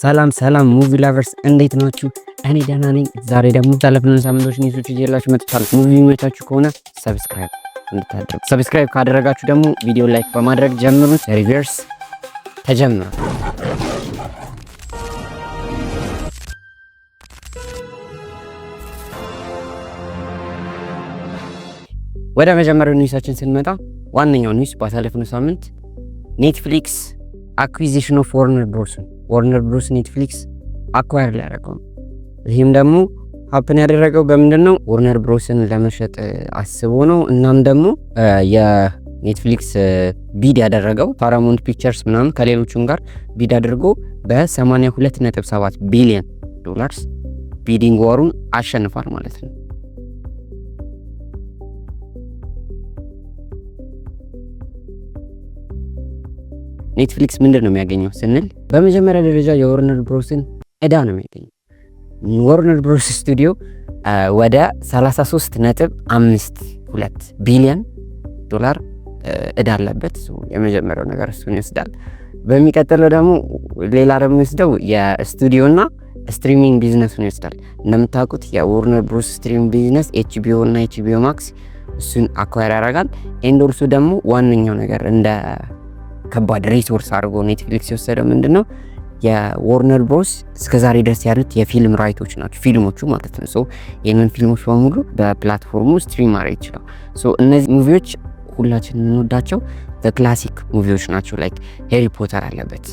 ሰላም ሙቪ ላቨርስ እንዴት ናችሁ? እኔ ደህና ነኝ። ዛሬ ደግሞ ያለፉትን ሳምንቶች ኒውሶች ይዤላችሁ መጥቻለሁ። ሙቪ የሚመቻችሁ ከሆነ ሰብስክራይብ እንድታደርጉ፣ ሰብስክራይብ ካደረጋችሁ ደግሞ ቪዲዮ ላይክ በማድረግ ጀምሩት። ሪቨርስ ተጀምሯል። ወደ መጀመሪያው ኒውሳችን ስንመጣ ዋነኛው ኒውስ ባሳለፍነው ሳምንት ኔትፍሊክስ አኩዊዚሽን ኦፍ ዋርነር ብሮስ ኔትፍሊክስ አኳየር ሊያደርገው ነው። ይህም ደግሞ ሀፕን ያደረገው በምንድን ነው? ዋርነር ብሮስን ለመሸጥ አስቦ ነው። እናም ደግሞ የኔትፍሊክስ ቢድ ያደረገው ፓራማውንት ፒክቸርስ ምናምን ከሌሎቹም ጋር ቢድ አድርጎ በ82.7 ቢሊዮን ዶላርስ ቢዲንግ ዋሩን አሸንፏል ማለት ነው። ኔትፍሊክስ ምንድን ነው የሚያገኘው ስንል በመጀመሪያ ደረጃ የዋርነር ብሮስን እዳ ነው የሚያገኘው። ዋርነር ብሮስ ስቱዲዮ ወደ 33.52 ቢሊዮን ዶላር እዳ አለበት። የመጀመሪያው ነገር እሱን ይወስዳል። በሚቀጥለው ደግሞ ሌላ ደግሞ ይወስደው የስቱዲዮና ስትሪሚንግ ቢዝነሱን ይወስዳል። እንደምታውቁት የዋርነር ብሮስ ስትሪሚንግ ቢዝነስ ኤችቢኦ እና ኤችቢኦ ማክስ እሱን አኳየር ያደርጋል። ኤንድ ኦልሶ ደግሞ ዋነኛው ነገር እንደ ከባድ ሪሶርስ አድርጎ ኔትፍሊክስ የወሰደው ምንድነው? የዋርነር ብሮስ እስከዛሬ ድረስ ያሉት የፊልም ራይቶች ናቸው፣ ፊልሞቹ ማለት ነው። ሶ ይህንን ፊልሞች በሙሉ በፕላትፎርሙ ስትሪም ማድረግ ይችላል። ሶ እነዚህ ሙቪዎች ሁላችንም የምንወዳቸው ክላሲክ ሙቪዎች ናቸው። ላይክ ሄሪ ፖተር አለበት፣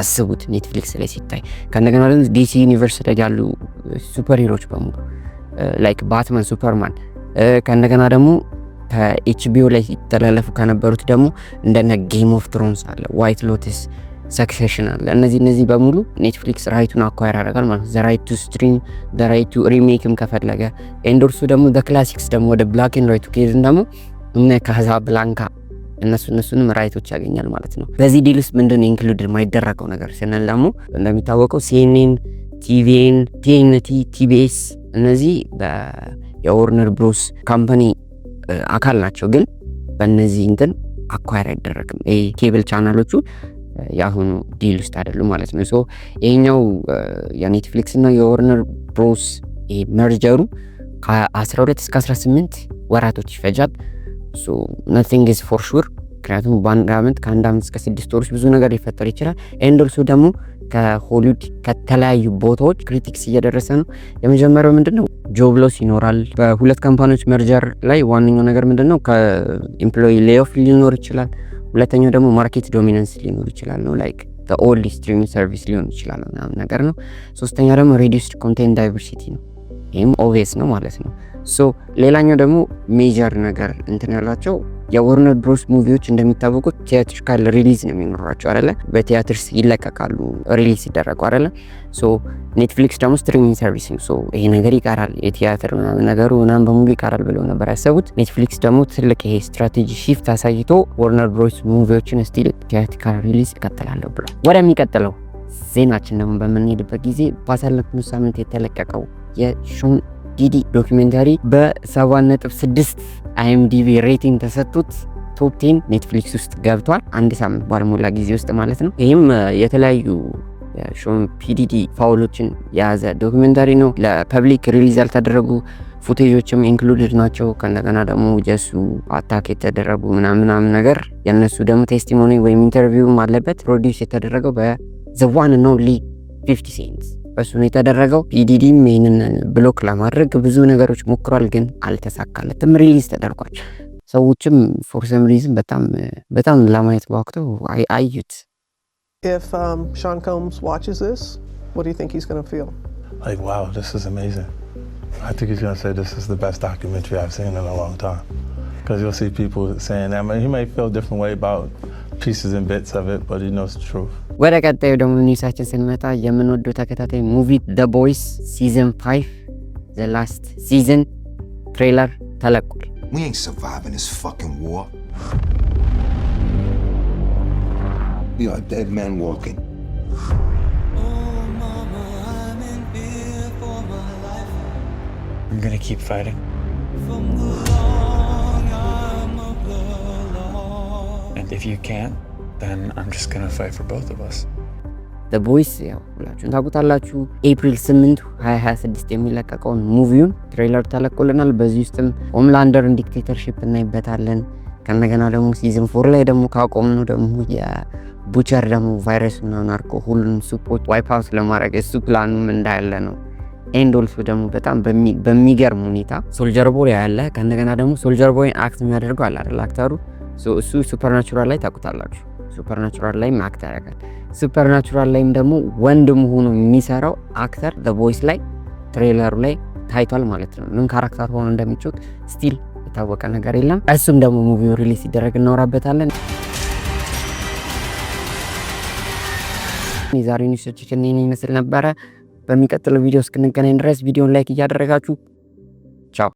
አስቡት ኔትፍሊክስ ላይ ሲታይ። ከእንደገና ደግሞ ዲሲ ዩኒቨርስ ላይ ያሉ ሱፐር ሂሮች በሙሉ ላይክ ባትማን፣ ሱፐርማን ከእንደገና ደግሞ ከኤችቢኦ ላይ ሲተላለፉ ከነበሩት ደግሞ እንደነ ጌም ኦፍ ትሮንስ አለ፣ ዋይት ሎተስ፣ ሰክሴሽን አለ። እነዚህ በሙሉ ኔትፍሊክስ ራይቱን አኳየር ያደርጋል ማለት ነው። ዘ ራይት ቱ ስትሪም፣ ዘ ራይት ቱ ሪሜክም ከፈለገ ኤንዶርሱ ደግሞ ዘ ክላሲክስ ደግሞ ወደ ብላክ ኤንድ ዋይቱ ከሄድን ደግሞ እነ ካዛ ብላንካ እነሱንም ራይቶች ያገኛል ማለት ነው። በዚህ ዲል ውስጥ ምንድነው ኢንክሉድድ የማይደረገው ነገር ስንል ደግሞ እንደሚታወቀው ሲኤንኤን፣ ቲቪኤን፣ ቲኤንቲ፣ ቲቢኤስ እነዚህ የዋርነር ብሮስ ካምፓኒ አካል ናቸው። ግን በእነዚህ እንትን አኳየር አይደረግም። ኬብል ቻናሎቹ የአሁኑ ዲል ውስጥ አይደሉም ማለት ነው። ሶ ይሄኛው የኔትፍሊክስ እና የዋርነር ብሮስ መርጀሩ ከ12 እስከ 18 ወራቶች ይፈጃል። ሶ nothing is for sure ምክንያቱም ከአንድ ዓመት እስከ 6 ወሮች ብዙ ነገር ሊፈጠር ይችላል። ኤንድ ኦልሶ ደግሞ ከሆሊውድ ከተለያዩ ቦታዎች ክሪቲክስ እየደረሰ ነው። የመጀመሪያው ምንድነው? ጆብ ሎስ ይኖራል። በሁለት ካምፓኒዎች መርጀር ላይ ዋነኛው ነገር ምንድነው? ከኤምፕሎይ ሌኦፍ ሊኖር ይችላል። ሁለተኛው ደግሞ ማርኬት ዶሚናንስ ሊኖር ይችላል ነው ላይክ ኦንሊ ስትሪሚንግ ሰርቪስ ሊሆን ይችላል ምናምን ነገር ነው። ሶስተኛ ደግሞ ሪዲዩስድ ኮንቴንት ዳይቨርሲቲ ነው። ይህም ኦብቪየስ ነው ማለት ነው። ሶ ሌላኛው ደግሞ ሜጀር ነገር እንትን ያላቸው የዋርነር ብሮስ ሙቪዎች እንደሚታወቁት ቲያትሪካል ሪሊዝ ነው የሚኖራቸው አይደለ? በቲያትርስ ይለቀቃሉ፣ ሪሊዝ ይደረጉ አይደለ? ሶ ኔትፍሊክስ ደግሞ ስትሪሚንግ ሰርቪስ ነው። ሶ ይሄ ነገር ይቀራል፣ የቲያትር ነገሩ ምናምን በሙሉ ይቀራል ብለው ነበር ያሰቡት። ኔትፍሊክስ ደግሞ ትልቅ ይሄ ስትራቴጂ ሺፍት አሳይቶ ዋርነር ብሮስ ሙቪዎችን ስቲል ቲያትሪካል ሪሊዝ ይቀጥላለሁ ብሏል። ወደሚቀጥለው ዜናችን ደግሞ በምንሄድበት ጊዜ ባሳለፍነው ሳምንት የተለቀቀው የሾን ዲዲ ዶክመንታሪ በ7.6 አይኤምዲቢ ሬቲንግ ተሰጥቶት ቶፕ 10 ኔትፍሊክስ ውስጥ ገብቷል። አንድ ሳምንት ባልሞላ ጊዜ ውስጥ ማለት ነው። ይህም የተለያዩ ሾን ፒዲዲ ፋውሎችን የያዘ ዶክመንታሪ ነው። ለፐብሊክ ሪሊዝ ያልተደረጉ ፉቴጆችም ኢንክሉድድ ናቸው። ከእንደገና ደግሞ ጀሱ አታክ የተደረጉ ምናምን ነገር የነሱ ደግሞ ቴስቲሞኒ ወይም ኢንተርቪውም አለበት። ፕሮዲውስ የተደረገው በዘ ዋን ኤንድ ኦንሊ 50 ሴንትስ በሱ ነው የተደረገው። ፒዲዲም ይህንን ብሎክ ለማድረግ ብዙ ነገሮች ሞክሯል፣ ግን አልተሳካለትም። ሪሊዝ ተደርጓል። ሰዎችም ፎር ሰም ሪዝን በጣም ለማየት በወቅቱ አዩት። If Sean Combs watches this, what do you think he's going to feel? Like, wow, this is amazing. I think he's going to say this is the best documentary I've seen in a long time. Because you'll see people saying that. I mean, he may feel a different way about pieces and bits of it, but he knows the truth. ወደ ቀጣዩ ደግሞ ኒውሳችን ስንመጣ የምንወደው ተከታታይ ሙቪ ዘ ቦይስ ሲዝን 5 ዘ ላስት ሲዝን ትሬለር ተለቋል። We ain't surviving this fucking war. We are dead men walking. I'm gonna keep fighting. And if you can't, then I'm just gonna fight for both of us. ዘ ቦይስ ያው ሁላችሁም ታውቁታላችሁ። ኤፕሪል 8 2026 የሚለቀቀውን ሙቪውን ትሬለር ተለቆልናል። በዚህ ውስጥም ሆምላንደርን ዲክቴተርሺፕ እናይበታለን። ከነገና ደግሞ ሲዝን 4 ላይ ደግሞ ካቆምነው ደግሞ የቡቸር ደግሞ ቫይረስ ምናምን አድርጎ ሁሉንም ሱፖች ዋይፕ አውት ለማድረግ እሱ ፕላኑም እንዳለ ነው። ኤንድ ኦልሶ ደግሞ በጣም በሚገርም ሁኔታ ሶልጀር ቦይ ያለ ከነገና ደግሞ ሶልጀር ቦይን አክት የሚያደርገው አለ አይደል አክተሩ እሱ ሱፐርናቹራል ላይ ታውቁታላችሁ። ሱፐርናቹራል ላይም አክት ያደርጋል። ሱፐርናቹራል ላይም ደግሞ ወንድ መሆኑ የሚሰራው አክተር ዘ ቮይስ ላይ ትሬለሩ ላይ ታይቷል ማለት ነው። ምን ካራክተር ሆኖ እንደሚጫወት ስቲል የታወቀ ነገር የለም። እሱም ደግሞ ሙቪው ሪሊዝ ሲደረግ እናወራበታለን። የዛሬው ኒውሶች ይመስል ነበረ። በሚቀጥለው ቪዲዮ እስክንገናኝ ድረስ ቪዲዮን ላይክ እያደረጋችሁ